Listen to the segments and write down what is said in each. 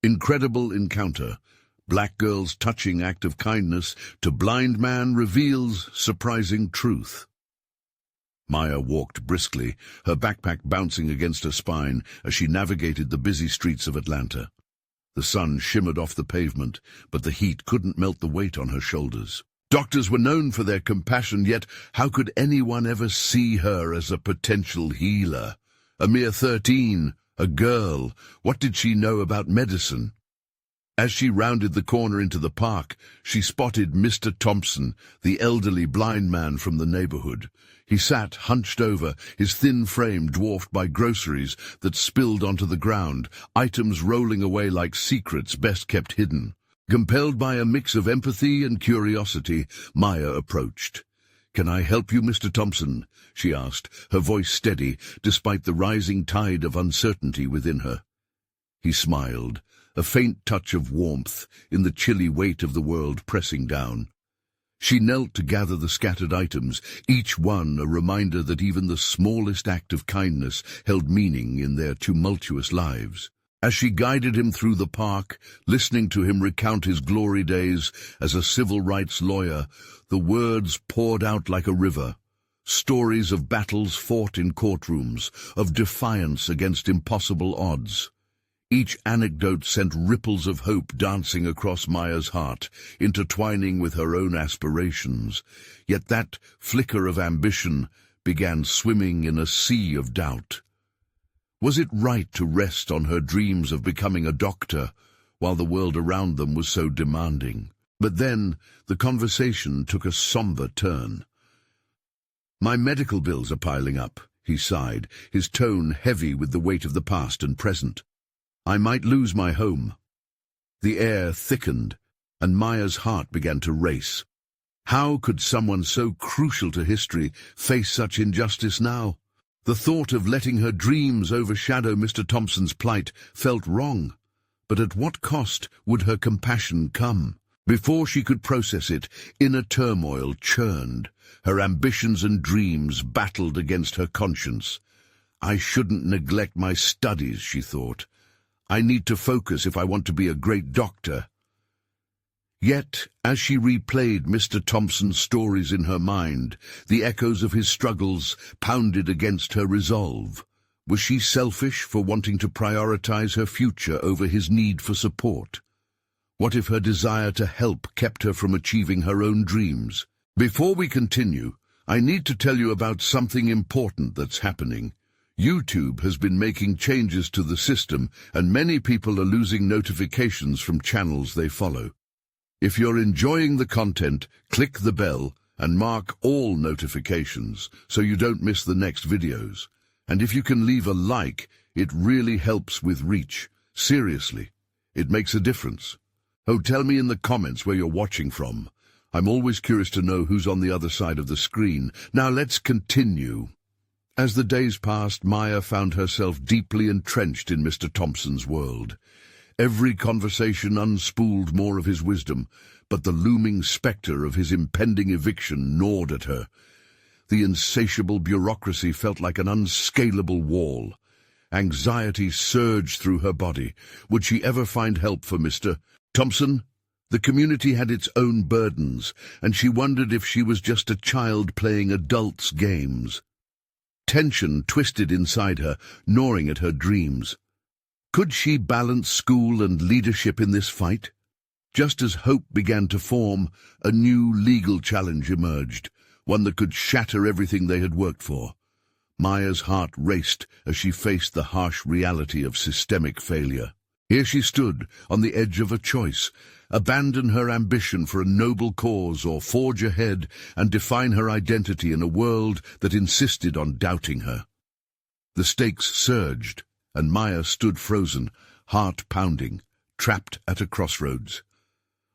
Incredible encounter. Black girl's touching act of kindness to blind man reveals surprising truth. Maya walked briskly, her backpack bouncing against her spine as she navigated the busy streets of Atlanta. The sun shimmered off the pavement, but the heat couldn't melt the weight on her shoulders. Doctors were known for their compassion, yet how could anyone ever see her as a potential healer? A mere 13, a girl. What did she know about medicine? As she rounded the corner into the park, she spotted Mr. Thompson, the elderly blind man from the neighborhood. He sat hunched over, his thin frame dwarfed by groceries that spilled onto the ground, items rolling away like secrets best kept hidden. Compelled by a mix of empathy and curiosity, Maya approached. "Can I help you, Mr. Thompson?" she asked, her voice steady, despite the rising tide of uncertainty within her. He smiled, a faint touch of warmth in the chilly weight of the world pressing down. She knelt to gather the scattered items, each one a reminder that even the smallest act of kindness held meaning in their tumultuous lives. As she guided him through the park, listening to him recount his glory days as a civil rights lawyer, the words poured out like a river. Stories of battles fought in courtrooms, of defiance against impossible odds. Each anecdote sent ripples of hope dancing across Maya's heart, intertwining with her own aspirations. Yet that flicker of ambition began swimming in a sea of doubt. Was it right to rest on her dreams of becoming a doctor, while the world around them was so demanding? But then the conversation took a somber turn. "My medical bills are piling up," he sighed, his tone heavy with the weight of the past and present. "I might lose my home." The air thickened, and Maya's heart began to race. How could someone so crucial to history face such injustice now? The thought of letting her dreams overshadow Mr. Thompson's plight felt wrong, but at what cost would her compassion come? Before she could process it, inner turmoil churned. Her ambitions and dreams battled against her conscience. "I shouldn't neglect my studies," she thought. "I need to focus if I want to be a great doctor." Yet, as she replayed Mr. Thompson's stories in her mind, the echoes of his struggles pounded against her resolve. Was she selfish for wanting to prioritize her future over his need for support? What if her desire to help kept her from achieving her own dreams? Before we continue, I need to tell you about something important that's happening. YouTube has been making changes to the system, and many people are losing notifications from channels they follow. If you're enjoying the content, click the bell and mark all notifications so you don't miss the next videos. And if you can leave a like, it really helps with reach. Seriously, it makes a difference. Oh, tell me in the comments where you're watching from. I'm always curious to know who's on the other side of the screen. Now let's continue. As the days passed, Maya found herself deeply entrenched in Mr. Thompson's world. Every conversation unspooled more of his wisdom, but the looming spectre of his impending eviction gnawed at her. The insatiable bureaucracy felt like an unscalable wall. Anxiety surged through her body. Would she ever find help for Mr. Thompson? The community had its own burdens, and she wondered if she was just a child playing adults' games. Tension twisted inside her, gnawing at her dreams. Could she balance school and leadership in this fight? Just as hope began to form, a new legal challenge emerged, one that could shatter everything they had worked for. Maya's heart raced as she faced the harsh reality of systemic failure. Here she stood, on the edge of a choice: abandon her ambition for a noble cause or forge ahead and define her identity in a world that insisted on doubting her. The stakes surged, and Maya stood frozen, heart pounding, trapped at a crossroads.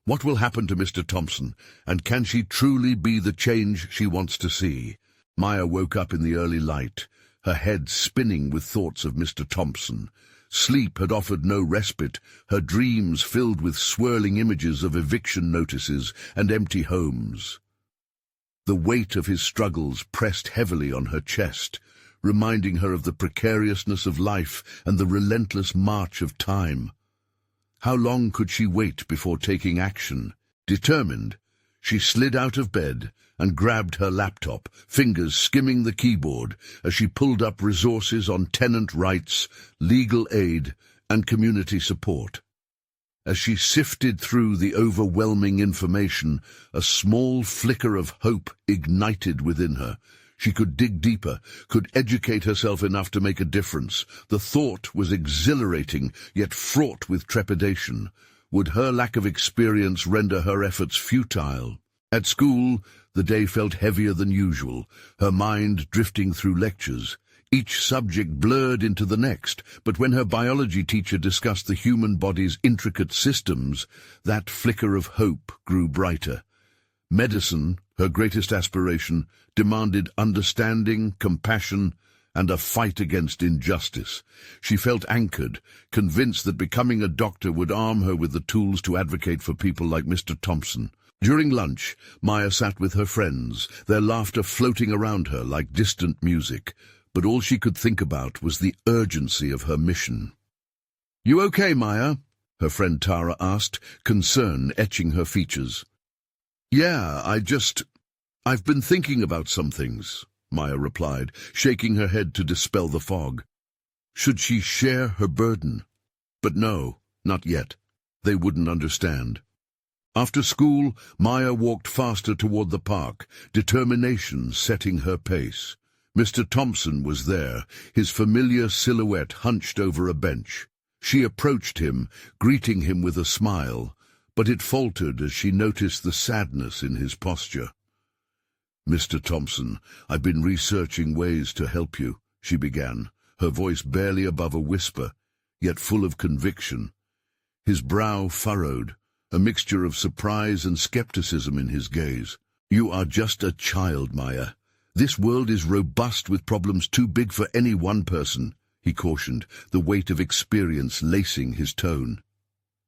What will happen to Mr. Thompson, and can she truly be the change she wants to see? Maya woke up in the early light, her head spinning with thoughts of Mr. Thompson. Sleep had offered no respite, her dreams filled with swirling images of eviction notices and empty homes. The weight of his struggles pressed heavily on her chest, reminding her of the precariousness of life and the relentless march of time. How long could she wait before taking action? Determined, she slid out of bed and grabbed her laptop, fingers skimming the keyboard as she pulled up resources on tenant rights, legal aid, and community support. As she sifted through the overwhelming information, a small flicker of hope ignited within her. She could dig deeper, could educate herself enough to make a difference. The thought was exhilarating, yet fraught with trepidation. Would her lack of experience render her efforts futile? At school, the day felt heavier than usual, her mind drifting through lectures. Each subject blurred into the next, but when her biology teacher discussed the human body's intricate systems, that flicker of hope grew brighter. Medicine, her greatest aspiration, demanded understanding, compassion, and a fight against injustice. She felt anchored, convinced that becoming a doctor would arm her with the tools to advocate for people like Mr. Thompson. During lunch, Maya sat with her friends, their laughter floating around her like distant music, but all she could think about was the urgency of her mission. "You okay, Maya?" her friend Tara asked, concern etching her features. "Yeah, I've been thinking about some things," Maya replied, shaking her head to dispel the fog. Should she share her burden? But no, not yet. They wouldn't understand. After school, Maya walked faster toward the park, determination setting her pace. Mr. Thompson was there, his familiar silhouette hunched over a bench. She approached him, greeting him with a smile, but it faltered as she noticed the sadness in his posture. "Mr. Thompson, I've been researching ways to help you," she began, her voice barely above a whisper, yet full of conviction. His brow furrowed, a mixture of surprise and skepticism in his gaze. "You are just a child, Maya. This world is robust with problems too big for any one person," he cautioned, the weight of experience lacing his tone.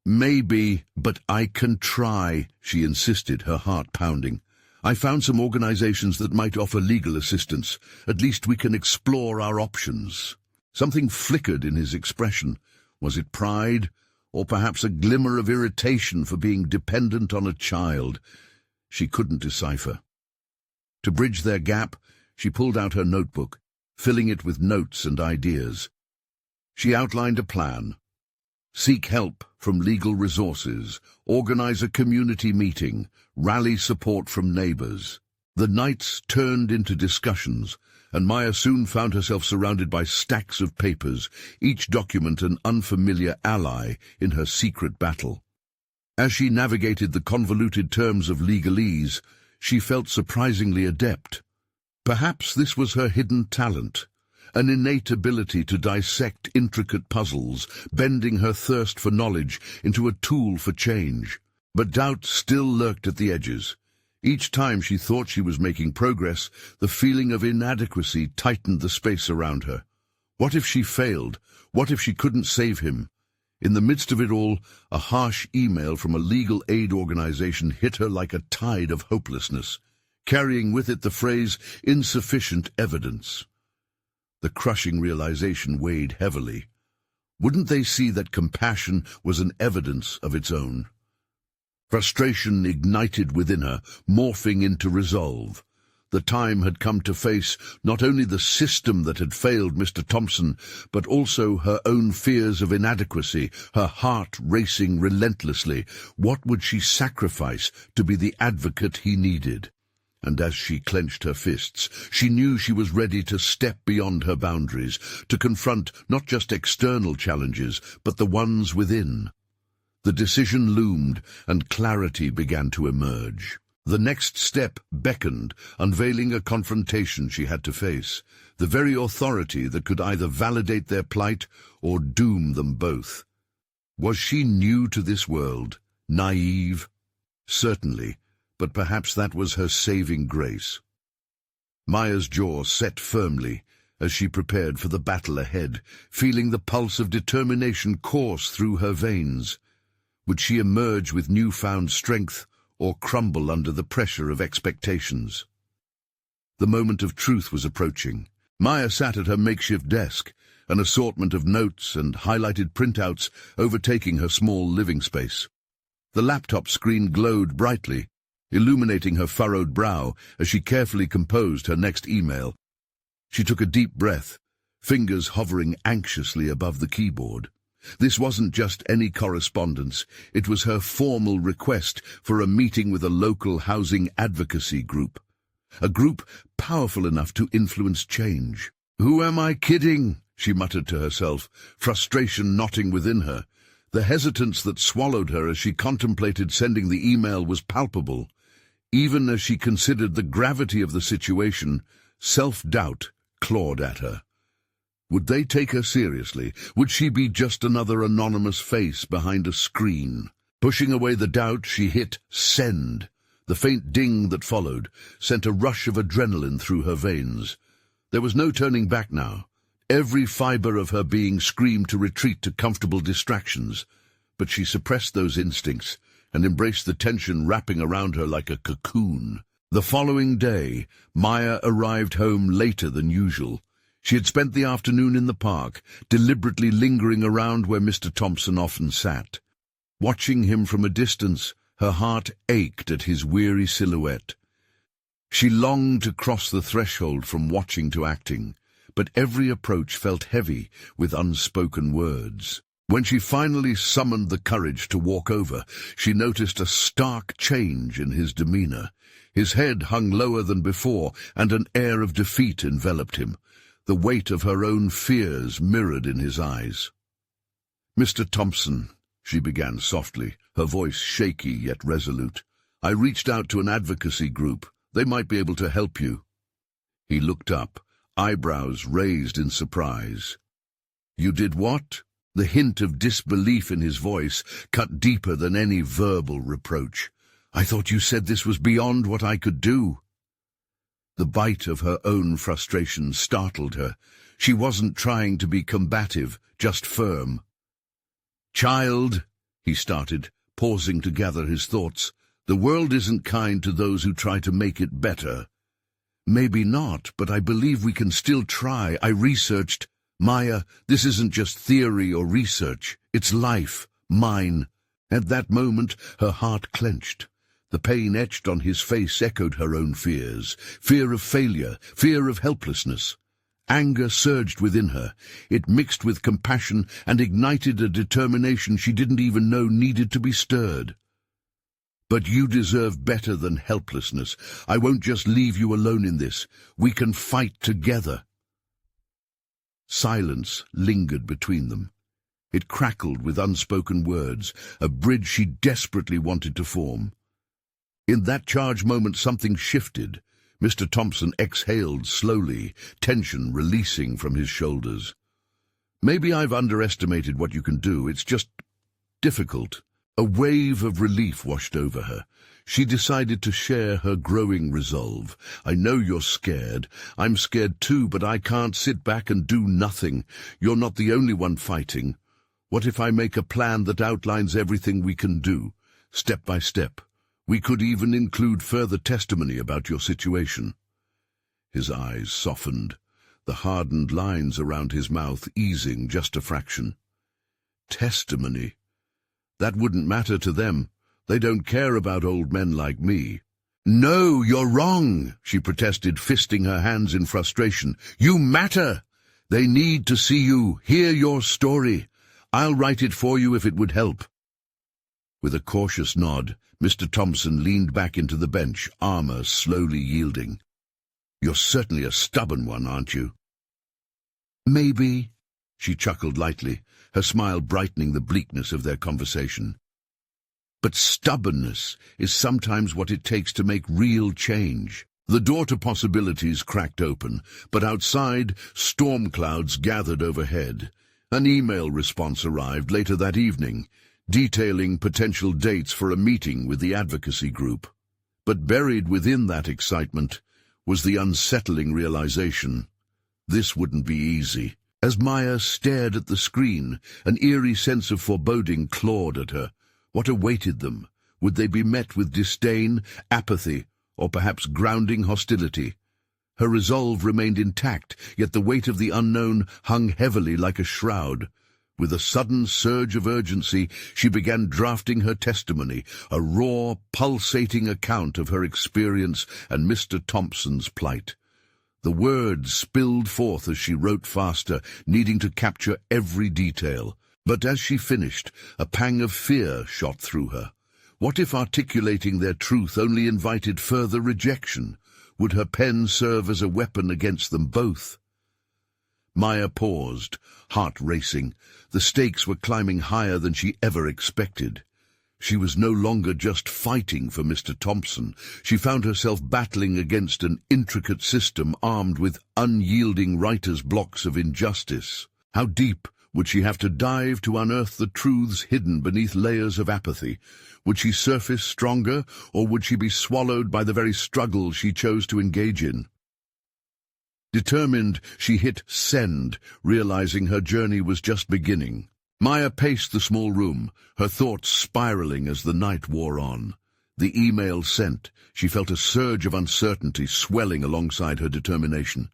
"Maybe, but I can try," she insisted, her heart pounding. "I found some organizations that might offer legal assistance. At least we can explore our options." Something flickered in his expression. Was it pride, or perhaps a glimmer of irritation for being dependent on a child? She couldn't decipher. To bridge their gap, she pulled out her notebook, filling it with notes and ideas. She outlined a plan. Seek help from legal resources, organize a community meeting, rally support from neighbors. The nights turned into discussions, and Maya soon found herself surrounded by stacks of papers, each document an unfamiliar ally in her secret battle. As she navigated the convoluted terms of legalese, she felt surprisingly adept. Perhaps this was her hidden talent, an innate ability to dissect intricate puzzles, bending her thirst for knowledge into a tool for change. But doubt still lurked at the edges. Each time she thought she was making progress, the feeling of inadequacy tightened the space around her. What if she failed? What if she couldn't save him? In the midst of it all, a harsh email from a legal aid organization hit her like a tide of hopelessness, carrying with it the phrase, "insufficient evidence." The crushing realization weighed heavily. Wouldn't they see that compassion was an evidence of its own? Frustration ignited within her, morphing into resolve. The time had come to face not only the system that had failed Mr. Thompson, but also her own fears of inadequacy, her heart racing relentlessly. What would she sacrifice to be the advocate he needed? And as she clenched her fists, she knew she was ready to step beyond her boundaries, to confront not just external challenges, but the ones within. The decision loomed, and clarity began to emerge. The next step beckoned, unveiling a confrontation she had to face, the very authority that could either validate their plight or doom them both. Was she new to this world, naive? Certainly, but perhaps that was her saving grace. Maya's jaw set firmly as she prepared for the battle ahead, feeling the pulse of determination course through her veins. Would she emerge with newfound strength, or crumble under the pressure of expectations? The moment of truth was approaching. Maya sat at her makeshift desk, an assortment of notes and highlighted printouts overtaking her small living space. The laptop screen glowed brightly, illuminating her furrowed brow as she carefully composed her next email. She took a deep breath, fingers hovering anxiously above the keyboard. This wasn't just any correspondence, it was her formal request for a meeting with a local housing advocacy group. A group powerful enough to influence change. "Who am I kidding?" she muttered to herself, frustration knotting within her. The hesitance that swallowed her as she contemplated sending the email was palpable. Even as she considered the gravity of the situation, self-doubt clawed at her. Would they take her seriously? Would she be just another anonymous face behind a screen? Pushing away the doubt, she hit send. The faint ding that followed sent a rush of adrenaline through her veins. There was no turning back now. Every fiber of her being screamed to retreat to comfortable distractions. But she suppressed those instincts and embraced the tension wrapping around her like a cocoon. The following day, Maya arrived home later than usual. She had spent the afternoon in the park, deliberately lingering around where Mr. Thompson often sat. Watching him from a distance, her heart ached at his weary silhouette. She longed to cross the threshold from watching to acting, but every approach felt heavy with unspoken words. When she finally summoned the courage to walk over, she noticed a stark change in his demeanor. His head hung lower than before, and an air of defeat enveloped him. The weight of her own fears mirrored in his eyes. "Mr. Thompson," she began softly, her voice shaky yet resolute, "I reached out to an advocacy group. They might be able to help you." He looked up, eyebrows raised in surprise. "You did what?" The hint of disbelief in his voice cut deeper than any verbal reproach. "I thought you said this was beyond what I could do." The bite of her own frustration startled her. She wasn't trying to be combative, just firm. "Child," he started, pausing to gather his thoughts, "the world isn't kind to those who try to make it better." "Maybe not, but I believe we can still try. I researched. Maya, this isn't just theory or research. It's life, mine." At that moment, her heart clenched. The pain etched on his face echoed her own fears. Fear of failure, fear of helplessness. Anger surged within her. It mixed with compassion and ignited a determination she didn't even know needed to be stirred. "But you deserve better than helplessness. I won't just leave you alone in this. We can fight together." Silence lingered between them. It crackled with unspoken words, a bridge she desperately wanted to form. In that charged moment something shifted. Mr. Thompson exhaled slowly, tension releasing from his shoulders. "Maybe I've underestimated what you can do. It's just difficult." A wave of relief washed over her. She decided to share her growing resolve. "I know you're scared. I'm scared too, but I can't sit back and do nothing. You're not the only one fighting. What if I make a plan that outlines everything we can do, step by step? We could even include further testimony about your situation." His eyes softened, the hardened lines around his mouth easing just a fraction. Testimony? That wouldn't matter to them. They don't care about old men like me. "No, you're wrong," she protested, fisting her hands in frustration. "You matter. They need to see you, hear your story. I'll write it for you if it would help." With a cautious nod, Mr. Thompson leaned back into the bench, armor slowly yielding. "You're certainly a stubborn one, aren't you?" "Maybe," she chuckled lightly, her smile brightening the bleakness of their conversation. "But stubbornness is sometimes what it takes to make real change." The door to possibilities cracked open, but outside, storm clouds gathered overhead. An email response arrived later that evening, detailing potential dates for a meeting with the advocacy group. But buried within that excitement was the unsettling realization. This wouldn't be easy. As Maya stared at the screen, an eerie sense of foreboding clawed at her. What awaited them? Would they be met with disdain, apathy, or perhaps grounding hostility? Her resolve remained intact, yet the weight of the unknown hung heavily like a shroud. With a sudden surge of urgency, she began drafting her testimony, a raw, pulsating account of her experience and Mr. Thompson's plight. The words spilled forth as she wrote faster, needing to capture every detail. But as she finished, a pang of fear shot through her. What if articulating their truth only invited further rejection? Would her pen serve as a weapon against them both? Maya paused, heart racing. The stakes were climbing higher than she ever expected. She was no longer just fighting for Mr. Thompson. She found herself battling against an intricate system armed with unyielding writer's blocks of injustice. How deep would she have to dive to unearth the truths hidden beneath layers of apathy? Would she surface stronger, or would she be swallowed by the very struggle she chose to engage in? Determined, she hit send, realizing her journey was just beginning. Maya paced the small room, her thoughts spiraling as the night wore on. The email sent, she felt a surge of uncertainty swelling alongside her determination.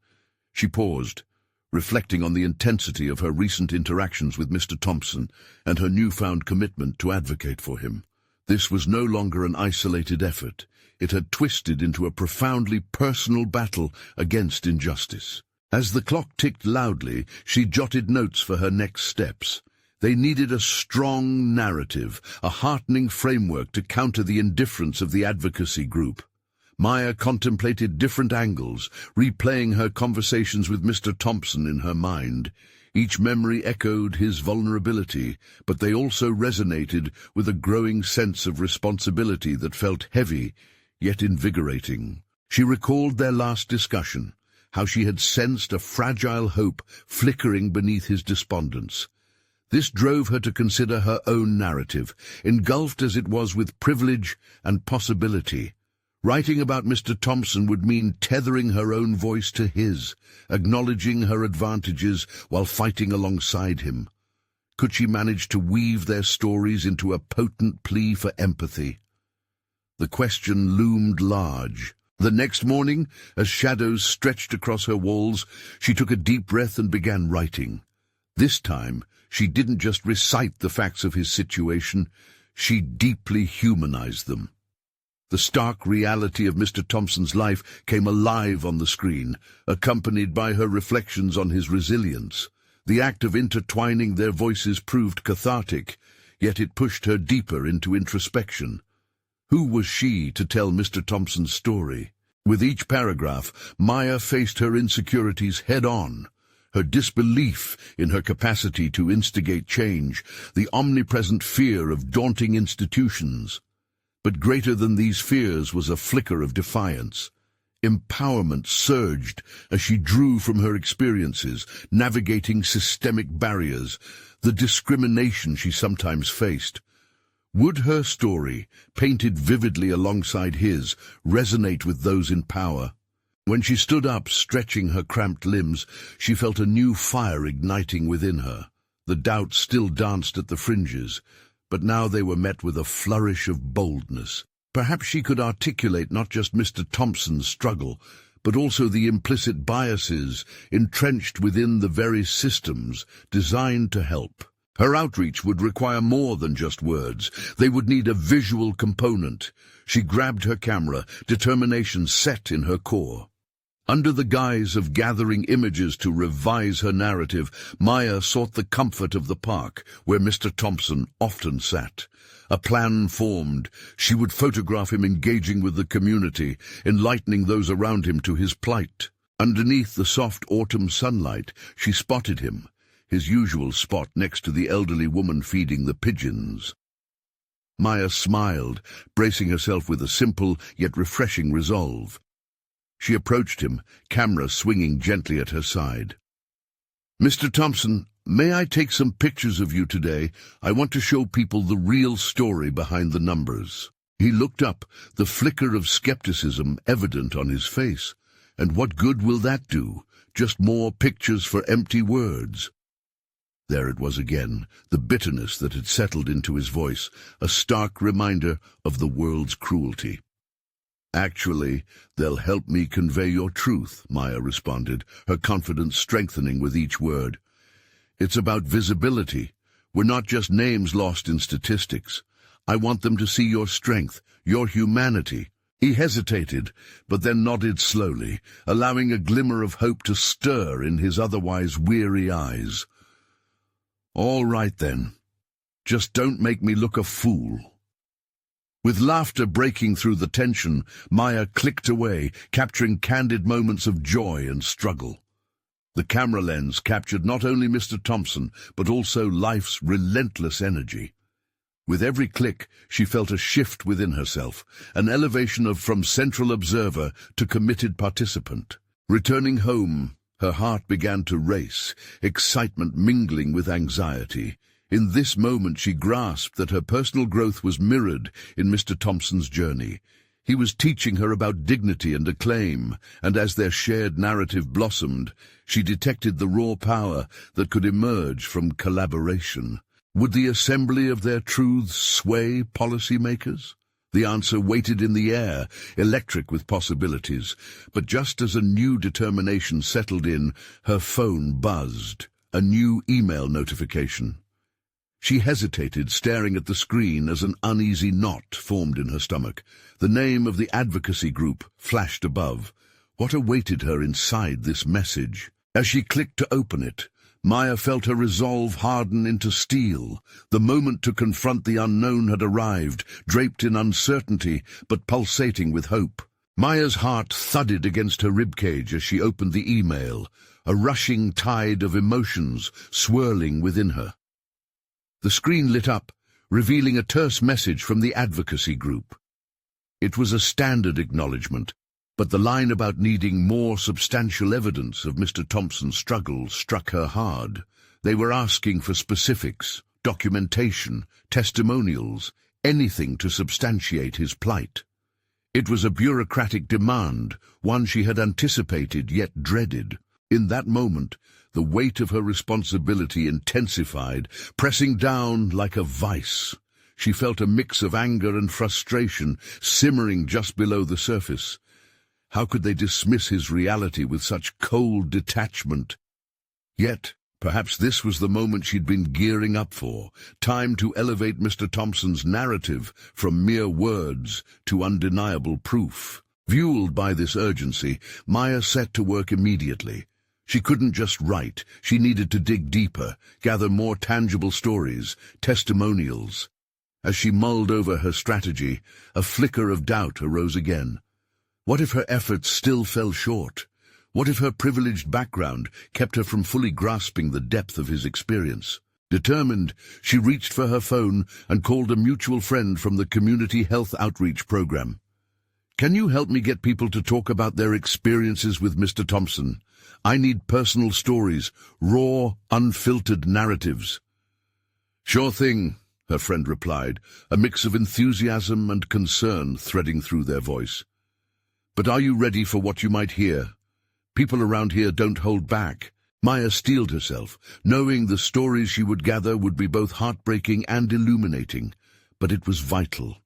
She paused, reflecting on the intensity of her recent interactions with Mr. Thompson and her newfound commitment to advocate for him. This was no longer an isolated effort. It had twisted into a profoundly personal battle against injustice. As the clock ticked loudly, she jotted notes for her next steps. They needed a strong narrative, a heartening framework to counter the indifference of the advocacy group. Maya contemplated different angles, replaying her conversations with Mr. Thompson in her mind. Each memory echoed his vulnerability, but they also resonated with a growing sense of responsibility that felt heavy, yet invigorating. She recalled their last discussion, how she had sensed a fragile hope flickering beneath his despondence. This drove her to consider her own narrative, engulfed as it was with privilege and possibility. Writing about Mr. Thompson would mean tethering her own voice to his, acknowledging her advantages while fighting alongside him. Could she manage to weave their stories into a potent plea for empathy? The question loomed large. The next morning, as shadows stretched across her walls, she took a deep breath and began writing. This time, she didn't just recite the facts of his situation, she deeply humanized them. The stark reality of Mr. Thompson's life came alive on the screen, accompanied by her reflections on his resilience. The act of intertwining their voices proved cathartic, yet it pushed her deeper into introspection. Who was she to tell Mr. Thompson's story? With each paragraph, Maya faced her insecurities head-on. Her disbelief in her capacity to instigate change, the omnipresent fear of daunting institutions. But greater than these fears was a flicker of defiance. Empowerment surged as she drew from her experiences, navigating systemic barriers, the discrimination she sometimes faced. Would her story, painted vividly alongside his, resonate with those in power? When she stood up, stretching her cramped limbs, she felt a new fire igniting within her. The doubts still danced at the fringes, but now they were met with a flourish of boldness. Perhaps she could articulate not just Mr. Thompson's struggle, but also the implicit biases entrenched within the very systems designed to help. Her outreach would require more than just words. They would need a visual component. She grabbed her camera, determination set in her core. Under the guise of gathering images to revise her narrative, Maya sought the comfort of the park, where Mr. Thompson often sat. A plan formed. She would photograph him engaging with the community, enlightening those around him to his plight. Underneath the soft autumn sunlight, she spotted him, his usual spot next to the elderly woman feeding the pigeons. Maya smiled, bracing herself with a simple yet refreshing resolve. She approached him, camera swinging gently at her side. "Mr. Thompson, may I take some pictures of you today? I want to show people the real story behind the numbers." He looked up, the flicker of skepticism evident on his face. "And what good will that do? Just more pictures for empty words." There it was again, the bitterness that had settled into his voice, a stark reminder of the world's cruelty. Actually, they'll help me convey your truth, Maya responded, her confidence strengthening with each word. It's about visibility. We're not just names lost in statistics. I want them to see your strength, your humanity. He hesitated, but then nodded slowly, allowing a glimmer of hope to stir in his otherwise weary eyes. All right then. Just don't make me look a fool. With laughter breaking through the tension, Maya clicked away, capturing candid moments of joy and struggle. The camera lens captured not only Mr. Thompson, but also life's relentless energy. With every click, she felt a shift within herself, an elevation from central observer to committed participant. Returning home, her heart began to race, excitement mingling with anxiety. In this moment she grasped that her personal growth was mirrored in Mr. Thompson's journey. He was teaching her about dignity and acclaim, and as their shared narrative blossomed, she detected the raw power that could emerge from collaboration. Would the assembly of their truths sway policymakers? The answer waited in the air, electric with possibilities. But just as a new determination settled in, her phone buzzed, a new email notification. She hesitated, staring at the screen as an uneasy knot formed in her stomach. The name of the Advocacy group flashed above. What awaited her inside this message? As she clicked to open it, Maya felt her resolve harden into steel. The moment to confront the unknown had arrived, draped in uncertainty, but pulsating with hope. Maya's heart thudded against her ribcage as she opened the email, a rushing tide of emotions swirling within her. The screen lit up, revealing a terse message from the Advocacy group. It was a standard acknowledgement, but the line about needing more substantial evidence of Mr. Thompson's struggle struck her hard. They were asking for specifics, documentation, testimonials, anything to substantiate his plight. It was a bureaucratic demand, one she had anticipated yet dreaded. In that moment, the weight of her responsibility intensified, pressing down like a vice. She felt a mix of anger and frustration simmering just below the surface. How could they dismiss his reality with such cold detachment? Yet, perhaps this was the moment she'd been gearing up for, time to elevate Mr. Thompson's narrative from mere words to undeniable proof. Fueled by this urgency, Maya set to work immediately. She couldn't just write, she needed to dig deeper, gather more tangible stories, testimonials. As she mulled over her strategy, a flicker of doubt arose again. What if her efforts still fell short? What if her privileged background kept her from fully grasping the depth of his experience? Determined, she reached for her phone and called a mutual friend from the Community Health Outreach Program. "Can you help me get people to talk about their experiences with Mr. Thompson? I need personal stories, raw, unfiltered narratives." "Sure thing," her friend replied, a mix of enthusiasm and concern threading through their voice. "But are you ready for what you might hear? People around here don't hold back." Maya steeled herself, knowing the stories she would gather would be both heartbreaking and illuminating. But it was vital.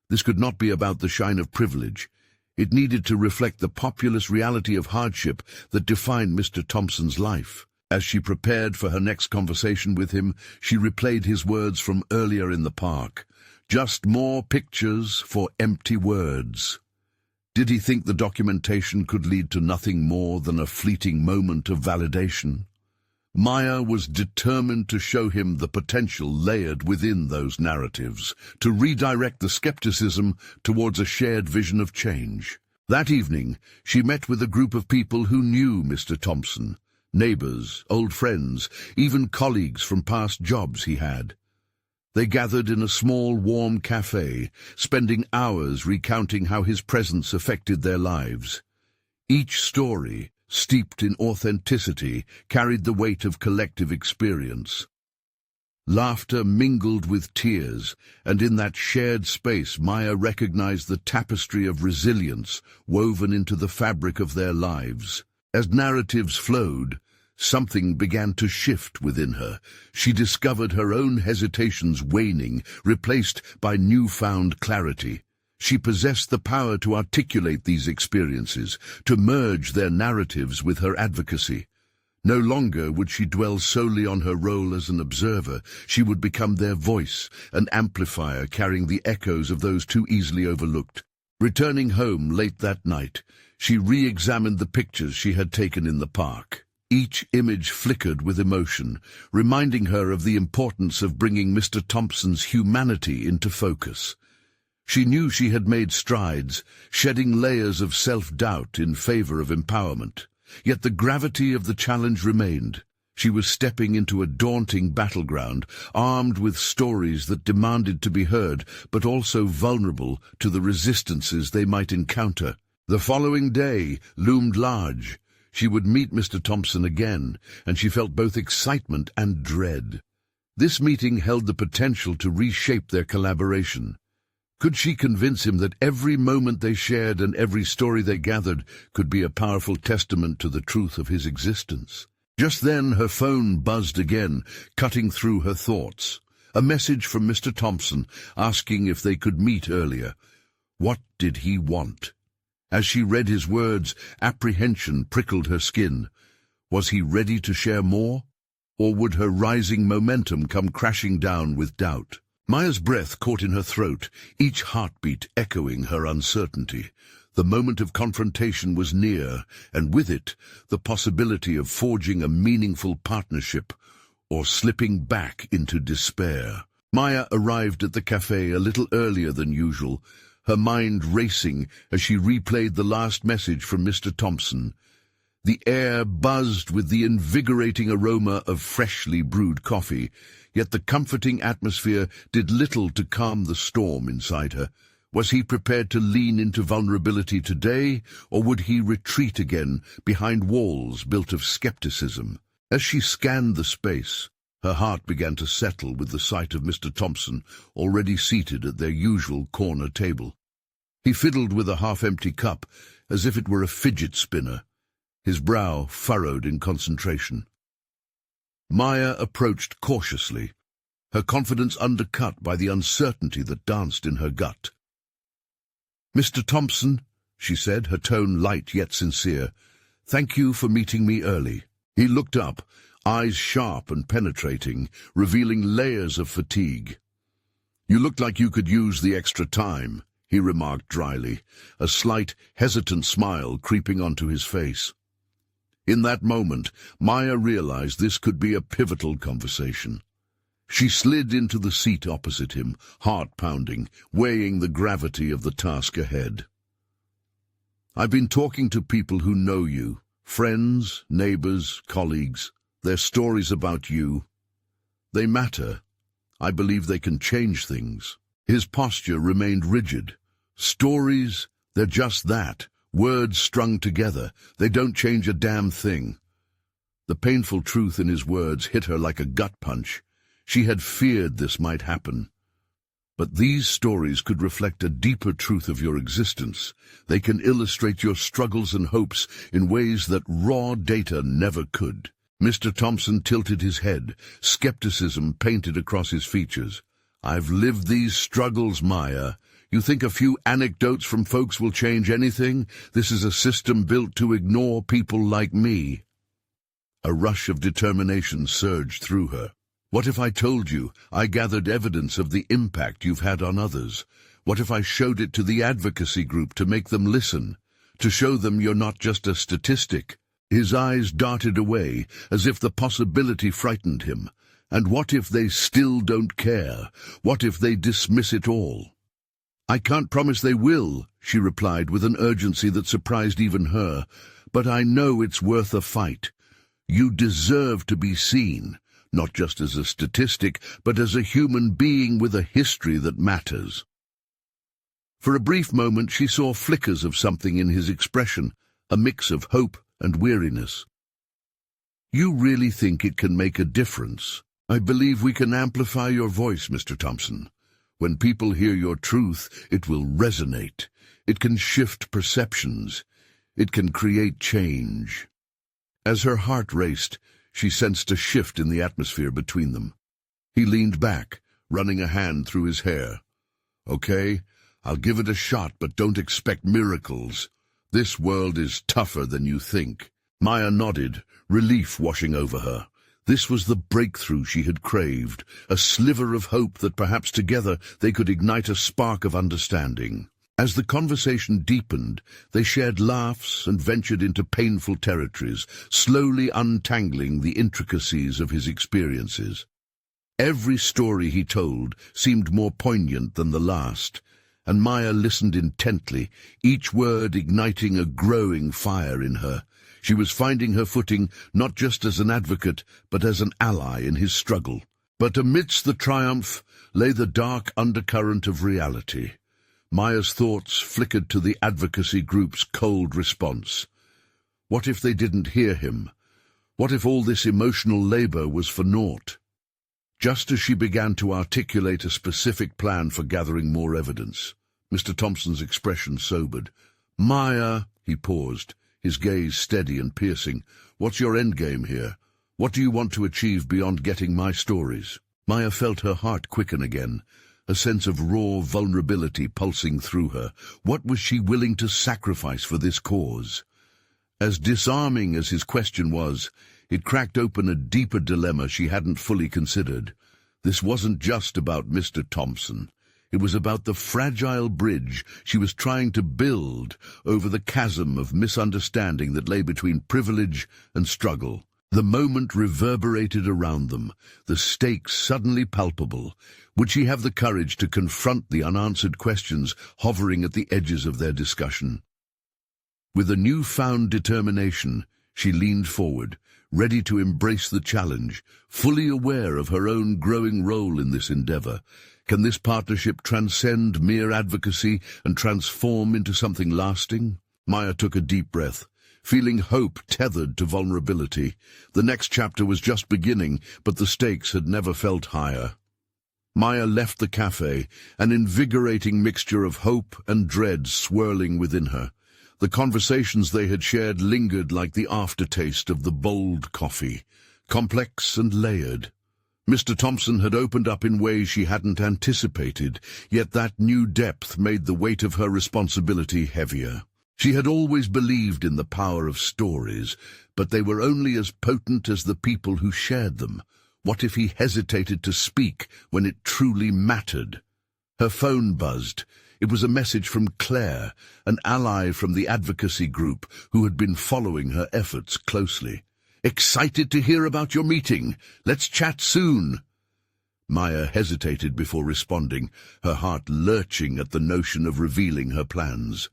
This could not be about the shine of privilege. It needed to reflect the populous reality of hardship that defined Mr. Thompson's life. As she prepared for her next conversation with him, she replayed his words from earlier in the park. Just more pictures for empty words. Did he think the documentation could lead to nothing more than a fleeting moment of validation? Maya was determined to show him the potential layered within those narratives, to redirect the skepticism towards a shared vision of change. That evening, she met with a group of people who knew Mr. Thompson, neighbors, old friends, even colleagues from past jobs he had. They gathered in a small, warm cafe, spending hours recounting how his presence affected their lives. Each story, steeped in authenticity, carried the weight of collective experience. Laughter mingled with tears, and in that shared space Maya recognized the tapestry of resilience woven into the fabric of their lives. As narratives flowed, something began to shift within her. She discovered her own hesitations waning, replaced by newfound clarity. She possessed the power to articulate these experiences, to merge their narratives with her advocacy. No longer would she dwell solely on her role as an observer. She would become their voice, an amplifier carrying the echoes of those too easily overlooked. Returning home late that night, she re-examined the pictures she had taken in the park. Each image flickered with emotion, reminding her of the importance of bringing Mr. Thompson's humanity into focus. She knew she had made strides, shedding layers of self-doubt in favor of empowerment. Yet the gravity of the challenge remained. She was stepping into a daunting battleground, armed with stories that demanded to be heard, but also vulnerable to the resistances they might encounter. The following day loomed large. She would meet Mr. Thompson again, and she felt both excitement and dread. This meeting held the potential to reshape their collaboration. Could she convince him that every moment they shared and every story they gathered could be a powerful testament to the truth of his existence? Just then her phone buzzed again, cutting through her thoughts. A message from Mr. Thompson asking if they could meet earlier. What did he want? As she read his words, apprehension prickled her skin. Was he ready to share more? Or would her rising momentum come crashing down with doubt? Maya's breath caught in her throat, each heartbeat echoing her uncertainty. The moment of confrontation was near, and with it, the possibility of forging a meaningful partnership or slipping back into despair. Maya arrived at the cafe a little earlier than usual, her mind racing as she replayed the last message from Mr. Thompson. The air buzzed with the invigorating aroma of freshly brewed coffee, yet the comforting atmosphere did little to calm the storm inside her. Was he prepared to lean into vulnerability today, or would he retreat again behind walls built of skepticism? As she scanned the space, her heart began to settle with the sight of Mr. Thompson already seated at their usual corner table. He fiddled with a half-empty cup as if it were a fidget spinner, his brow furrowed in concentration. Maya approached cautiously, her confidence undercut by the uncertainty that danced in her gut. "Mr. Thompson," she said, her tone light yet sincere, "thank you for meeting me early." He looked up, eyes sharp and penetrating, revealing layers of fatigue. "You looked like you could use the extra time," he remarked dryly, a slight, hesitant smile creeping onto his face. In that moment, Maya realized this could be a pivotal conversation. She slid into the seat opposite him, heart pounding, weighing the gravity of the task ahead. "I've been talking to people who know you, friends, neighbors, colleagues. Their stories about you, they matter. I believe they can change things." His posture remained rigid. "Stories, they're just that. Words strung together. They don't change a damn thing." The painful truth in his words hit her like a gut punch. She had feared this might happen. But these stories could reflect a deeper truth of your existence. They can illustrate your struggles and hopes in ways that raw data never could. Mr. Thompson tilted his head, skepticism painted across his features. "I've lived these struggles, Maya. You think a few anecdotes from folks will change anything? This is a system built to ignore people like me." A rush of determination surged through her. "What if I told you I gathered evidence of the impact you've had on others? What if I showed it to the advocacy group to make them listen, to show them you're not just a statistic?" His eyes darted away, as if the possibility frightened him. "And what if they still don't care? What if they dismiss it all?" "I can't promise they will," she replied with an urgency that surprised even her, "but I know it's worth a fight. You deserve to be seen, not just as a statistic, but as a human being with a history that matters." For a brief moment she saw flickers of something in his expression, a mix of hope and weariness. "You really think it can make a difference? I believe we can amplify your voice, Mr. Thompson. When people hear your truth, it will resonate. It can shift perceptions. It can create change." As her heart raced, she sensed a shift in the atmosphere between them. He leaned back, running a hand through his hair. "Okay, I'll give it a shot, but don't expect miracles. This world is tougher than you think." Maya nodded, relief washing over her. This was the breakthrough she had craved, a sliver of hope that perhaps together they could ignite a spark of understanding. As the conversation deepened, they shared laughs and ventured into painful territories, slowly untangling the intricacies of his experiences. Every story he told seemed more poignant than the last, and Maya listened intently, each word igniting a growing fire in her. She was finding her footing not just as an advocate, but as an ally in his struggle. But amidst the triumph lay the dark undercurrent of reality. Maya's thoughts flickered to the advocacy group's cold response. What if they didn't hear him? What if all this emotional labor was for naught? Just as she began to articulate a specific plan for gathering more evidence, Mr. Thompson's expression sobered. "Maya," he paused, his gaze steady and piercing, "what's your endgame here? What do you want to achieve beyond getting my stories?" Maya felt her heart quicken again, a sense of raw vulnerability pulsing through her. What was she willing to sacrifice for this cause? As disarming as his question was, it cracked open a deeper dilemma she hadn't fully considered. This wasn't just about Mr. Thompson. It was about the fragile bridge she was trying to build over the chasm of misunderstanding that lay between privilege and struggle. The moment reverberated around them, the stakes suddenly palpable. Would she have the courage to confront the unanswered questions hovering at the edges of their discussion? With a newfound determination, she leaned forward, ready to embrace the challenge, fully aware of her own growing role in this endeavor. Can this partnership transcend mere advocacy and transform into something lasting? Maya took a deep breath, feeling hope tethered to vulnerability. The next chapter was just beginning, but the stakes had never felt higher. Maya left the cafe, an invigorating mixture of hope and dread swirling within her. The conversations they had shared lingered like the aftertaste of the bold coffee, complex and layered. Mr. Thompson had opened up in ways she hadn't anticipated, yet that new depth made the weight of her responsibility heavier. She had always believed in the power of stories, but they were only as potent as the people who shared them. What if he hesitated to speak when it truly mattered? Her phone buzzed. It was a message from Claire, an ally from the advocacy group who had been following her efforts closely. "Excited to hear about your meeting. Let's chat soon." Maya hesitated before responding, her heart lurching at the notion of revealing her plans.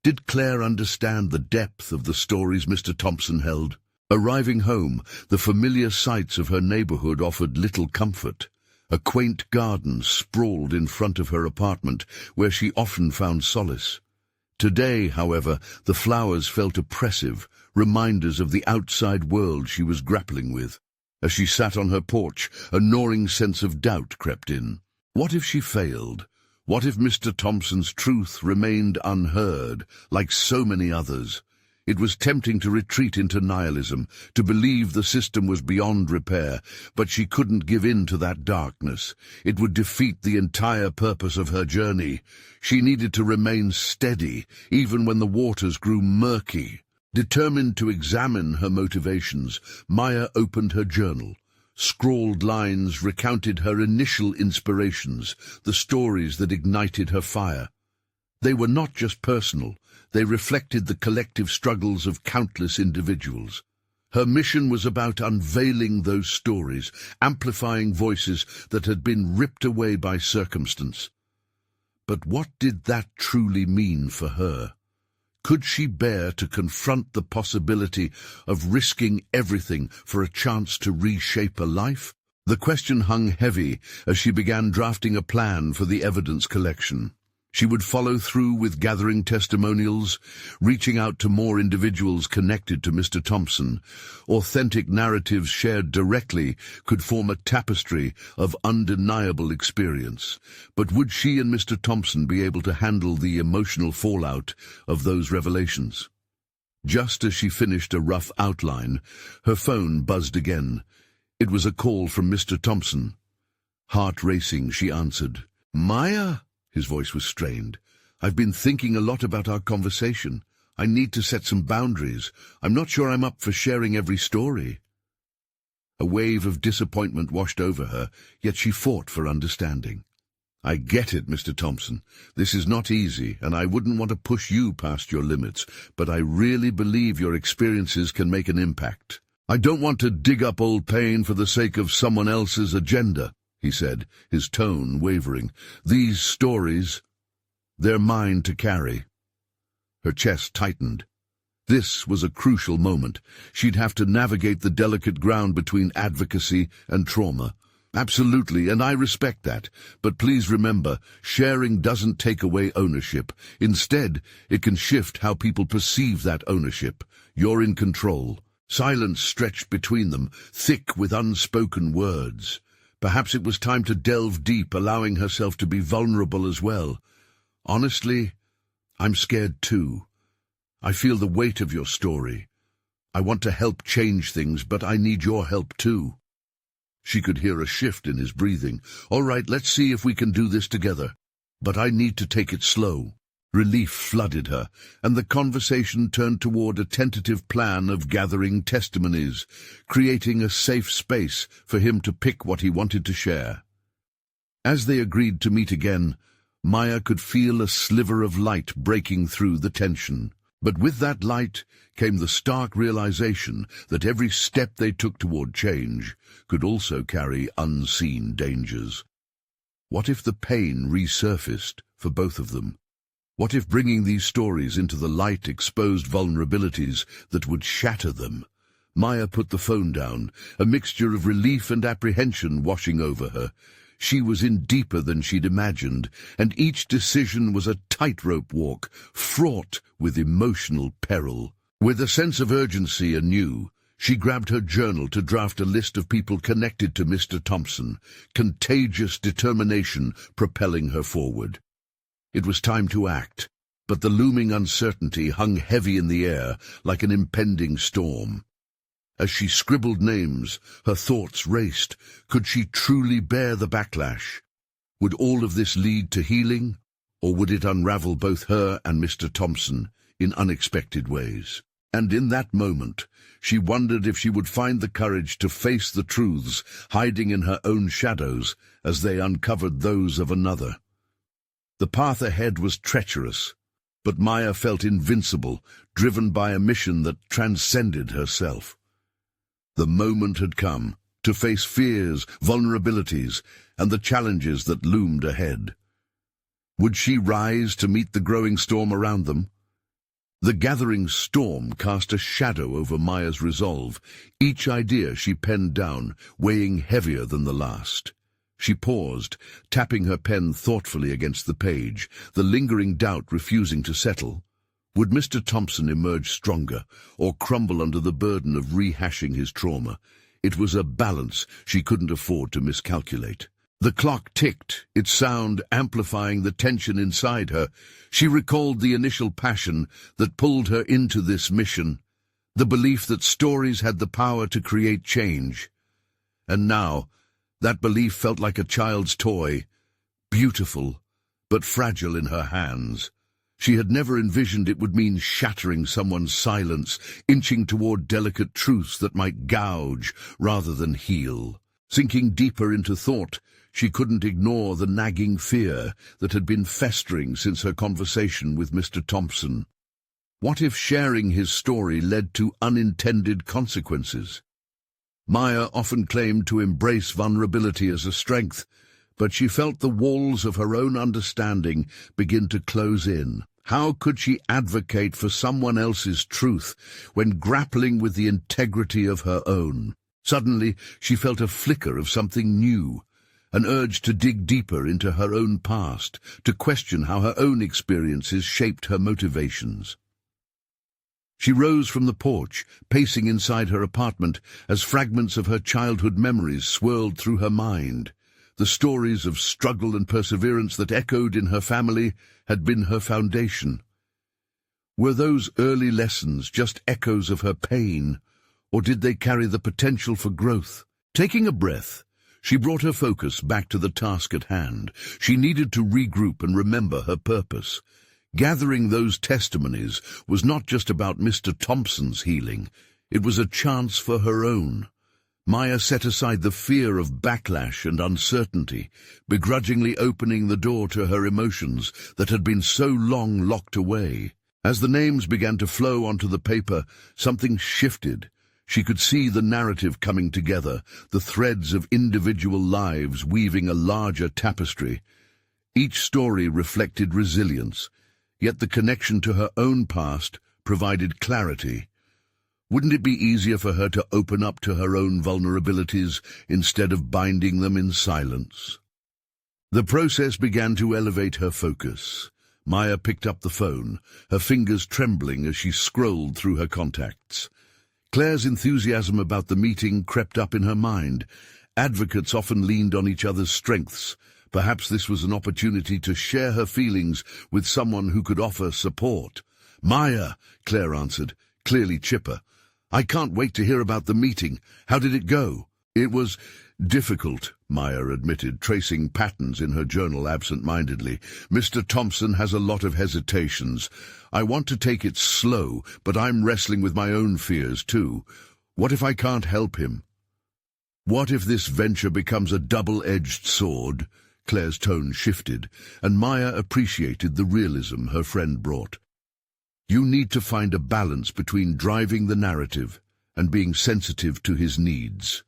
Did Claire understand the depth of the stories Mr. Thompson held? Arriving home, the familiar sights of her neighborhood offered little comfort. A quaint garden sprawled in front of her apartment, where she often found solace. Today, however, the flowers felt oppressive, reminders of the outside world she was grappling with. As she sat on her porch, a gnawing sense of doubt crept in. What if she failed? What if Mr. Thompson's truth remained unheard, like so many others? It was tempting to retreat into nihilism, to believe the system was beyond repair, but she couldn't give in to that darkness. It would defeat the entire purpose of her journey. She needed to remain steady, even when the waters grew murky. Determined to examine her motivations, Maya opened her journal. Scrawled lines recounted her initial inspirations, the stories that ignited her fire. They were not just personal. They reflected the collective struggles of countless individuals. Her mission was about unveiling those stories, amplifying voices that had been ripped away by circumstance. But what did that truly mean for her? Could she bear to confront the possibility of risking everything for a chance to reshape a life? The question hung heavy as she began drafting a plan for the evidence collection. She would follow through with gathering testimonials, reaching out to more individuals connected to Mr. Thompson. Authentic narratives shared directly could form a tapestry of undeniable experience. But would she and Mr. Thompson be able to handle the emotional fallout of those revelations? Just as she finished a rough outline, her phone buzzed again. It was a call from Mr. Thompson. Heart racing, she answered. "Maya?" His voice was strained. "I've been thinking a lot about our conversation. I need to set some boundaries. I'm not sure I'm up for sharing every story." A wave of disappointment washed over her, yet she fought for understanding. "I get it, Mr. Thompson. This is not easy, and I wouldn't want to push you past your limits, but I really believe your experiences can make an impact. I don't want to dig up old pain for the sake of someone else's agenda," he said, his tone wavering. "These stories, they're mine to carry." Her chest tightened. This was a crucial moment. She'd have to navigate the delicate ground between advocacy and trauma. "Absolutely, and I respect that. But please remember, sharing doesn't take away ownership. Instead, it can shift how people perceive that ownership. You're in control." Silence stretched between them, thick with unspoken words. Perhaps it was time to delve deep, allowing herself to be vulnerable as well. "Honestly, I'm scared too. I feel the weight of your story. I want to help change things, but I need your help too." She could hear a shift in his breathing. "All right, let's see if we can do this together. But I need to take it slow." Relief flooded her, and the conversation turned toward a tentative plan of gathering testimonies, creating a safe space for him to pick what he wanted to share. As they agreed to meet again, Maya could feel a sliver of light breaking through the tension. But with that light came the stark realization that every step they took toward change could also carry unseen dangers. What if the pain resurfaced for both of them? What if bringing these stories into the light exposed vulnerabilities that would shatter them? Maya put the phone down, a mixture of relief and apprehension washing over her. She was in deeper than she'd imagined, and each decision was a tightrope walk, fraught with emotional peril. With a sense of urgency anew, she grabbed her journal to draft a list of people connected to Mr. Thompson, contagious determination propelling her forward. It was time to act, but the looming uncertainty hung heavy in the air like an impending storm. As she scribbled names, her thoughts raced. Could she truly bear the backlash? Would all of this lead to healing, or would it unravel both her and Mr. Thompson in unexpected ways? And in that moment, she wondered if she would find the courage to face the truths hiding in her own shadows as they uncovered those of another. The path ahead was treacherous, but Maya felt invincible, driven by a mission that transcended herself. The moment had come to face fears, vulnerabilities, and the challenges that loomed ahead. Would she rise to meet the growing storm around them? The gathering storm cast a shadow over Maya's resolve, each idea she penned down weighing heavier than the last. She paused, tapping her pen thoughtfully against the page, the lingering doubt refusing to settle. Would Mr. Thompson emerge stronger, or crumble under the burden of rehashing his trauma? It was a balance she couldn't afford to miscalculate. The clock ticked, its sound amplifying the tension inside her. She recalled the initial passion that pulled her into this mission, the belief that stories had the power to create change. And now, that belief felt like a child's toy, beautiful, but fragile in her hands. She had never envisioned it would mean shattering someone's silence, inching toward delicate truths that might gouge rather than heal. Sinking deeper into thought, she couldn't ignore the nagging fear that had been festering since her conversation with Mr. Thompson. What if sharing his story led to unintended consequences? Maya often claimed to embrace vulnerability as a strength, but she felt the walls of her own understanding begin to close in. How could she advocate for someone else's truth when grappling with the integrity of her own? Suddenly, she felt a flicker of something new, an urge to dig deeper into her own past, to question how her own experiences shaped her motivations. She rose from the porch, pacing inside her apartment as fragments of her childhood memories swirled through her mind. The stories of struggle and perseverance that echoed in her family had been her foundation. Were those early lessons just echoes of her pain, or did they carry the potential for growth? Taking a breath, She brought her focus back to the task at hand. She needed to regroup and remember her purpose. Gathering those testimonies was not just about Mr. Thompson's healing. It was a chance for her own. Maya set aside the fear of backlash and uncertainty, begrudgingly opening the door to her emotions that had been so long locked away. As the names began to flow onto the paper, something shifted. She could see the narrative coming together, the threads of individual lives weaving a larger tapestry. Each story reflected resilience, yet the connection to her own past provided clarity. Wouldn't it be easier for her to open up to her own vulnerabilities instead of binding them in silence? The process began to elevate her focus. Maya picked up the phone, her fingers trembling as she scrolled through her contacts. Claire's enthusiasm about the meeting crept up in her mind. Advocates often leaned on each other's strengths. Perhaps this was an opportunity to share her feelings with someone who could offer support. "Maya," Claire answered, clearly chipper. "I can't wait to hear about the meeting. How did it go?" "It was difficult," Maya admitted, tracing patterns in her journal absent-mindedly. "Mr. Thompson has a lot of hesitations. I want to take it slow, but I'm wrestling with my own fears too. What if I can't help him? What if this venture becomes a double-edged sword?" Claire's tone shifted, and Maya appreciated the realism her friend brought. "You need to find a balance between driving the narrative and being sensitive to his needs.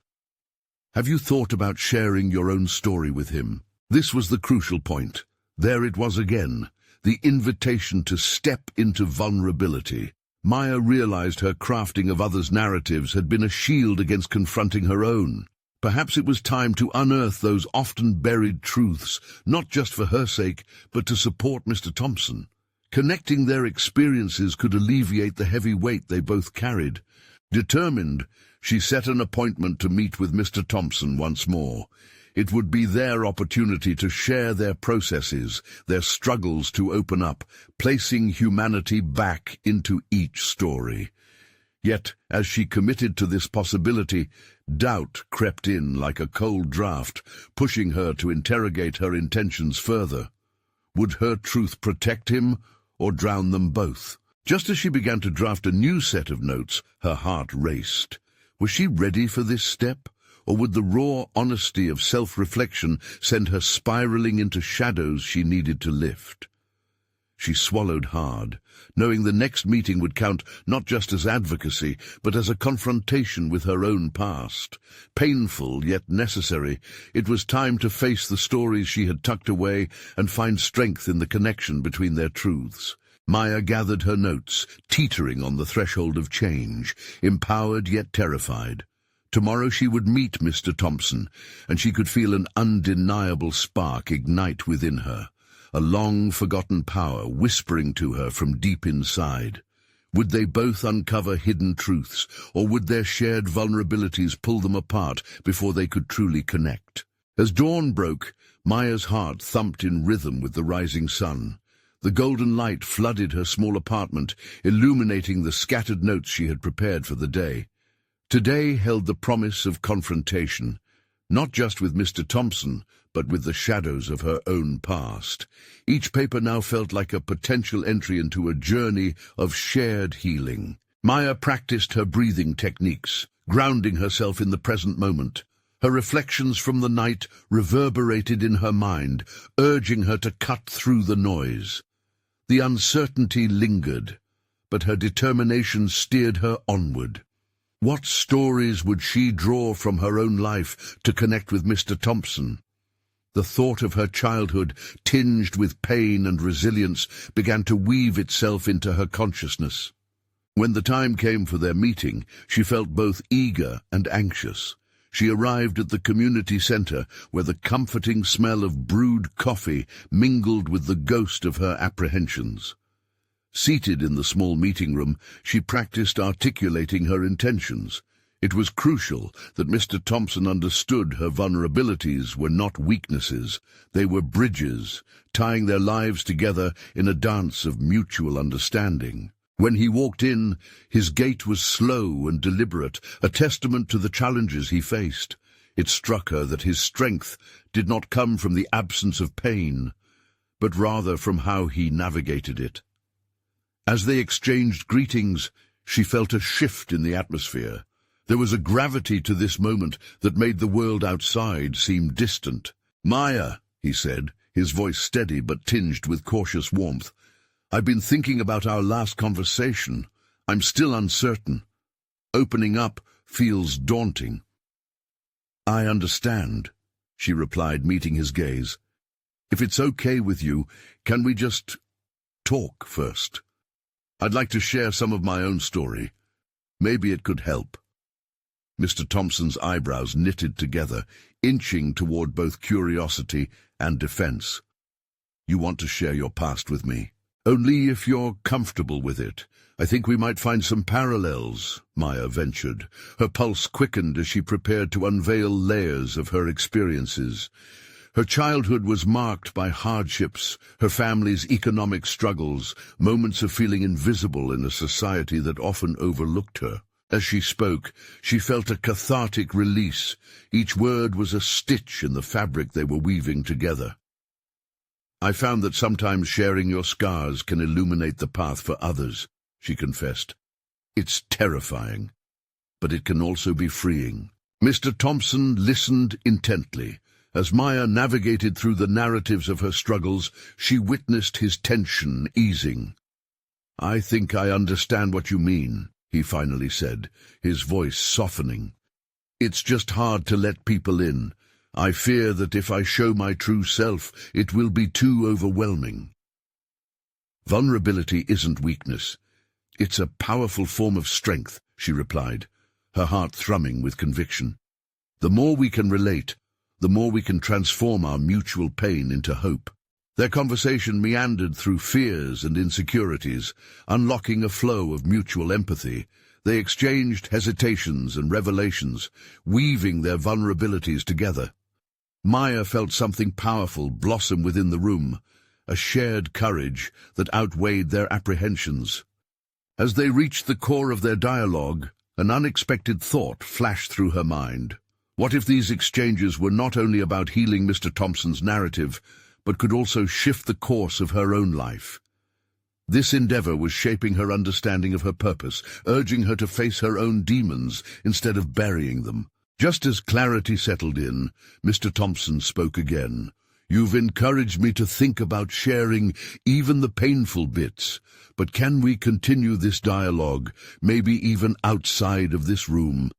Have you thought about sharing your own story with him?" This was the crucial point. There it was again, the invitation to step into vulnerability. Maya realized her crafting of others' narratives had been a shield against confronting her own. Perhaps it was time to unearth those often buried truths, not just for her sake, but to support Mr. Thompson. Connecting their experiences could alleviate the heavy weight they both carried. Determined, she set an appointment to meet with Mr. Thompson once more. It would be their opportunity to share their processes, their struggles to open up, placing humanity back into each story. Yet, as she committed to this possibility, doubt crept in like a cold draft, pushing her to interrogate her intentions further. Would her truth protect him, or drown them both? Just as she began to draft a new set of notes, her heart raced. Was she ready for this step, or would the raw honesty of self-reflection send her spiraling into shadows she needed to lift? She swallowed hard, knowing the next meeting would count not just as advocacy, but as a confrontation with her own past. Painful, yet necessary, it was time to face the stories she had tucked away and find strength in the connection between their truths. Maya gathered her notes, teetering on the threshold of change, empowered yet terrified. Tomorrow she would meet Mr. Thompson, and she could feel an undeniable spark ignite within her. A long-forgotten power whispering to her from deep inside. Would they both uncover hidden truths, or would their shared vulnerabilities pull them apart before they could truly connect? As dawn broke, Maya's heart thumped in rhythm with the rising sun. The golden light flooded her small apartment, illuminating the scattered notes she had prepared for the day. Today held the promise of confrontation, not just with Mr. Thompson, but with the shadows of her own past. Each paper now felt like a potential entry into a journey of shared healing. Maya practiced her breathing techniques, grounding herself in the present moment. Her reflections from the night reverberated in her mind, urging her to cut through the noise. The uncertainty lingered, but her determination steered her onward. What stories would she draw from her own life to connect with Mr. Thompson? The thought of her childhood, tinged with pain and resilience, began to weave itself into her consciousness. When the time came for their meeting, she felt both eager and anxious. She arrived at the community center, where the comforting smell of brewed coffee mingled with the ghost of her apprehensions. Seated in the small meeting room, she practiced articulating her intentions. It was crucial that Mr. Thompson understood her vulnerabilities were not weaknesses. They were bridges, tying their lives together in a dance of mutual understanding. When he walked in, his gait was slow and deliberate, a testament to the challenges he faced. It struck her that his strength did not come from the absence of pain, but rather from how he navigated it. As they exchanged greetings, she felt a shift in the atmosphere. There was a gravity to this moment that made the world outside seem distant. "Maya," he said, his voice steady but tinged with cautious warmth, "I've been thinking about our last conversation. I'm still uncertain. Opening up feels daunting." "I understand," she replied, meeting his gaze. "If it's okay with you, can we just talk first? I'd like to share some of my own story. Maybe it could help." Mr. Thompson's eyebrows knitted together, inching toward both curiosity and defense. "You want to share your past with me?" "Only if you're comfortable with it. I think we might find some parallels," Maya ventured. Her pulse quickened as she prepared to unveil layers of her experiences. Her childhood was marked by hardships, her family's economic struggles, moments of feeling invisible in a society that often overlooked her. As she spoke, she felt a cathartic release. Each word was a stitch in the fabric they were weaving together. "I found that sometimes sharing your scars can illuminate the path for others," she confessed. "It's terrifying, but it can also be freeing." Mr. Thompson listened intently. As Maya navigated through the narratives of her struggles, she witnessed his tension easing. "I think I understand what you mean," he finally said, his voice softening. "It's just hard to let people in. I fear that if I show my true self, it will be too overwhelming." "Vulnerability isn't weakness. It's a powerful form of strength," she replied, her heart thrumming with conviction. "The more we can relate, the more we can transform our mutual pain into hope." Their conversation meandered through fears and insecurities, unlocking a flow of mutual empathy. They exchanged hesitations and revelations, weaving their vulnerabilities together. Maya felt something powerful blossom within the room, a shared courage that outweighed their apprehensions. As they reached the core of their dialogue, an unexpected thought flashed through her mind. What if these exchanges were not only about healing Mr. Thompson's narrative, but could also shift the course of her own life? This endeavor was shaping her understanding of her purpose, urging her to face her own demons instead of burying them. Just as clarity settled in, Mr. Thompson spoke again. "You've encouraged me to think about sharing even the painful bits, but can we continue this dialogue, maybe even outside of this room?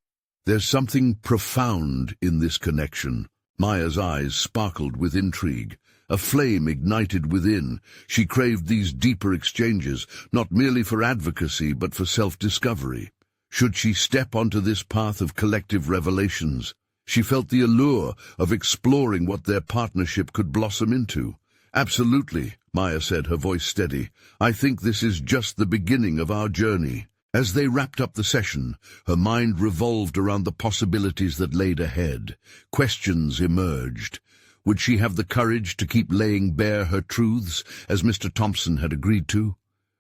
There's something profound in this connection." Maya's eyes sparkled with intrigue. A flame ignited within. She craved these deeper exchanges, not merely for advocacy, but for self-discovery. Should she step onto this path of collective revelations? She felt the allure of exploring what their partnership could blossom into. "Absolutely," Maya said, her voice steady. "I think this is just the beginning of our journey." As they wrapped up the session, her mind revolved around the possibilities that laid ahead. Questions emerged. Would she have the courage to keep laying bare her truths, as Mr. Thompson had agreed to?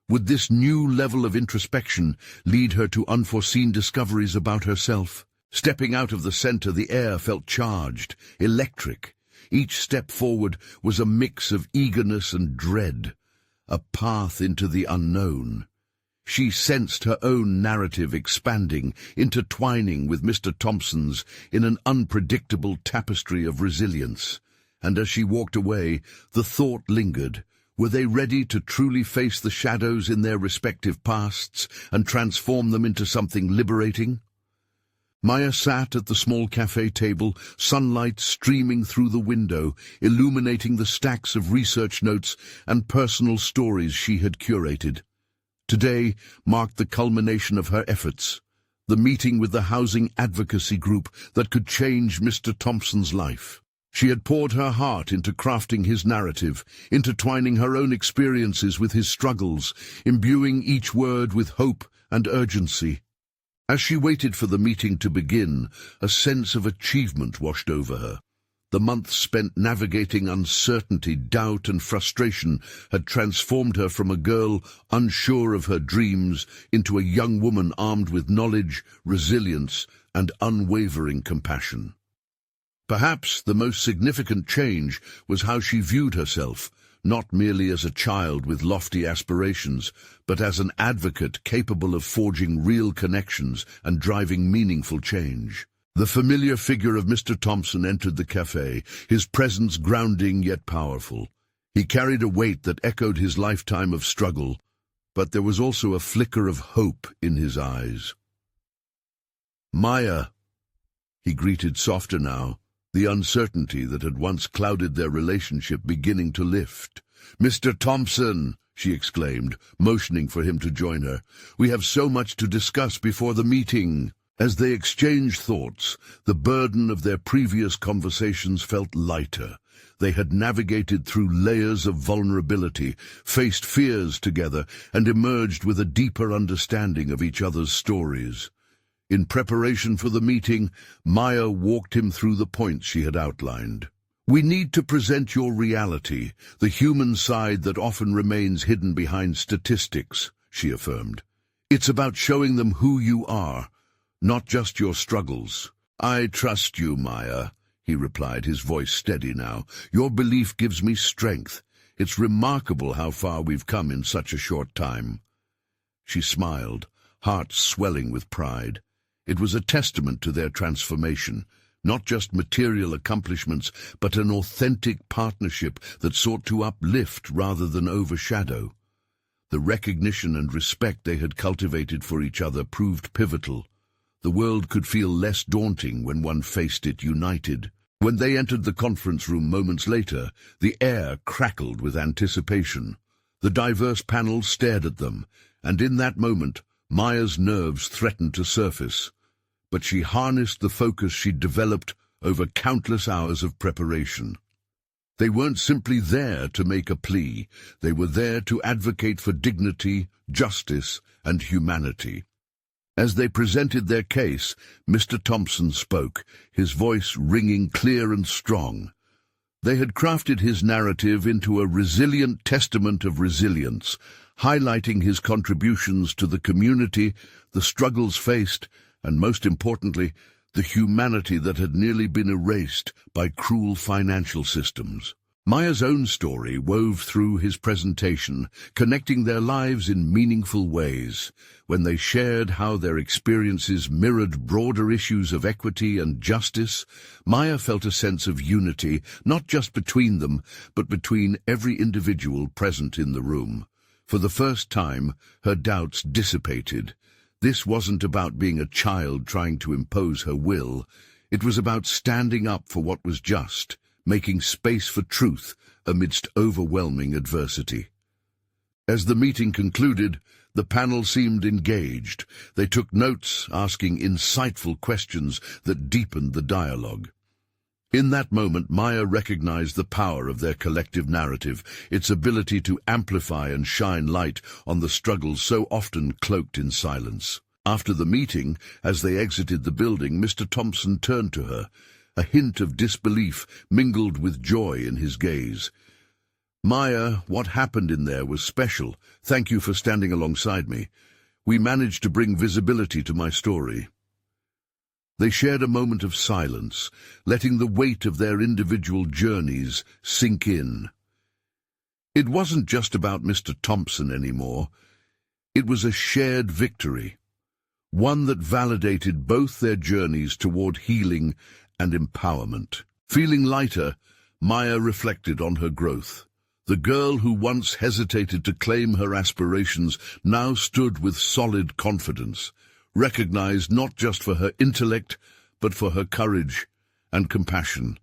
Would this new level of introspection lead her to unforeseen discoveries about herself? Stepping out of the center, the air felt charged, electric. Each step forward was a mix of eagerness and dread, a path into the unknown. She sensed her own narrative expanding, intertwining with Mr. Thompson's in an unpredictable tapestry of resilience. And as she walked away, the thought lingered. Were they ready to truly face the shadows in their respective pasts and transform them into something liberating? Maya sat at the small cafe table, sunlight streaming through the window, illuminating the stacks of research notes and personal stories she had curated. Today marked the culmination of her efforts, the meeting with the housing advocacy group that could change Mr. Thompson's life. She had poured her heart into crafting his narrative, intertwining her own experiences with his struggles, imbuing each word with hope and urgency. As she waited for the meeting to begin, a sense of achievement washed over her. The months spent navigating uncertainty, doubt, and frustration had transformed her from a girl unsure of her dreams into a young woman armed with knowledge, resilience, and unwavering compassion. Perhaps the most significant change was how she viewed herself, not merely as a child with lofty aspirations, but as an advocate capable of forging real connections and driving meaningful change. The familiar figure of Mr. Thompson entered the cafe, his presence grounding yet powerful. He carried a weight that echoed his lifetime of struggle, but there was also a flicker of hope in his eyes. "Maya," he greeted softer now, the uncertainty that had once clouded their relationship beginning to lift. "Mr. Thompson," she exclaimed, motioning for him to join her. "We have so much to discuss before the meeting." As they exchanged thoughts, the burden of their previous conversations felt lighter. They had navigated through layers of vulnerability, faced fears together, and emerged with a deeper understanding of each other's stories. In preparation for the meeting, Maya walked him through the points she had outlined. "We need to present your reality, the human side that often remains hidden behind statistics," she affirmed. "It's about showing them who you are, not just your struggles." "I trust you, Maya," he replied, his voice steady now. "Your belief gives me strength. It's remarkable how far we've come in such a short time." She smiled, heart swelling with pride. It was a testament to their transformation, not just material accomplishments, but an authentic partnership that sought to uplift rather than overshadow. The recognition and respect they had cultivated for each other proved pivotal. The world could feel less daunting when one faced it united. When they entered the conference room moments later, the air crackled with anticipation. The diverse panel stared at them, and in that moment, Maya's nerves threatened to surface. But she harnessed the focus she'd developed over countless hours of preparation. They weren't simply there to make a plea. They were there to advocate for dignity, justice, and humanity. As they presented their case, Mr. Thompson spoke, his voice ringing clear and strong. They had crafted his narrative into a resilient testament of resilience, highlighting his contributions to the community, the struggles faced, and most importantly, the humanity that had nearly been erased by cruel financial systems. Maya's own story wove through his presentation, connecting their lives in meaningful ways. When they shared how their experiences mirrored broader issues of equity and justice, Maya felt a sense of unity, not just between them, but between every individual present in the room. For the first time, her doubts dissipated. This wasn't about being a child trying to impose her will. It was about standing up for what was just, making space for truth amidst overwhelming adversity. As the meeting concluded, the panel seemed engaged. They took notes, asking insightful questions that deepened the dialogue. In that moment, Maya recognized the power of their collective narrative, its ability to amplify and shine light on the struggles so often cloaked in silence. After the meeting, as they exited the building, Mr. Thompson turned to her, a hint of disbelief mingled with joy in his gaze. "Maya, what happened in there was special. Thank you for standing alongside me. We managed to bring visibility to my story." They shared a moment of silence, letting the weight of their individual journeys sink in. It wasn't just about Mr. Thompson anymore. It was a shared victory, one that validated both their journeys toward healing and empowerment. Feeling lighter, Maya reflected on her growth. The girl who once hesitated to claim her aspirations now stood with solid confidence, recognized not just for her intellect, but for her courage and compassion.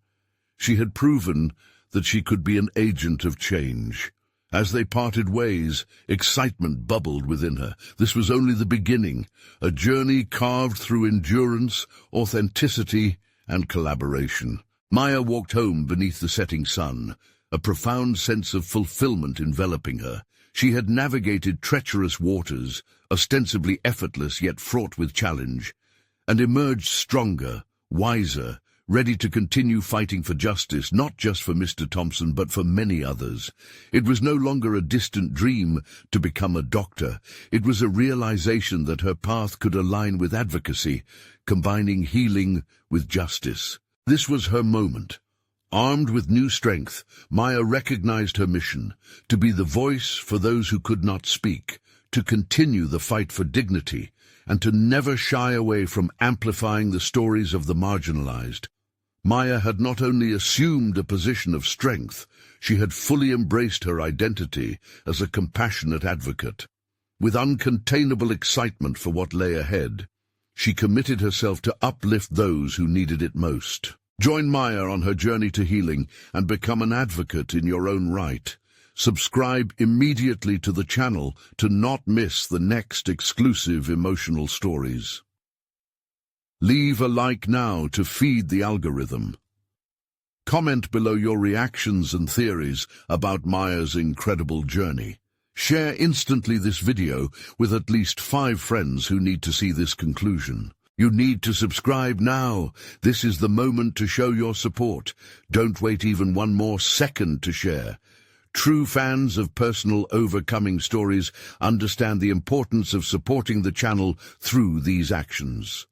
She had proven that she could be an agent of change. As they parted ways, excitement bubbled within her. This was only the beginning, a journey carved through endurance, authenticity, and collaboration. Maya walked home beneath the setting sun, a profound sense of fulfillment enveloping her. She had navigated treacherous waters, ostensibly effortless yet fraught with challenge, and emerged stronger, wiser, ready to continue fighting for justice, not just for Mr. Thompson, but for many others. It was no longer a distant dream to become a doctor. It was a realization that her path could align with advocacy, combining healing with justice. This was her moment. Armed with new strength, Maya recognized her mission, to be the voice for those who could not speak, to continue the fight for dignity, and to never shy away from amplifying the stories of the marginalized. Maya had not only assumed a position of strength, she had fully embraced her identity as a compassionate advocate. With uncontainable excitement for what lay ahead, she committed herself to uplift those who needed it most. Join Maya on her journey to healing and become an advocate in your own right. Subscribe immediately to the channel to not miss the next exclusive emotional stories. Leave a like now to feed the algorithm. Comment below your reactions and theories about Maya's incredible journey. Share instantly this video with at least 5 friends who need to see this conclusion. You need to subscribe now. This is the moment to show your support. Don't wait even one more second to share. True fans of personal overcoming stories understand the importance of supporting the channel through these actions.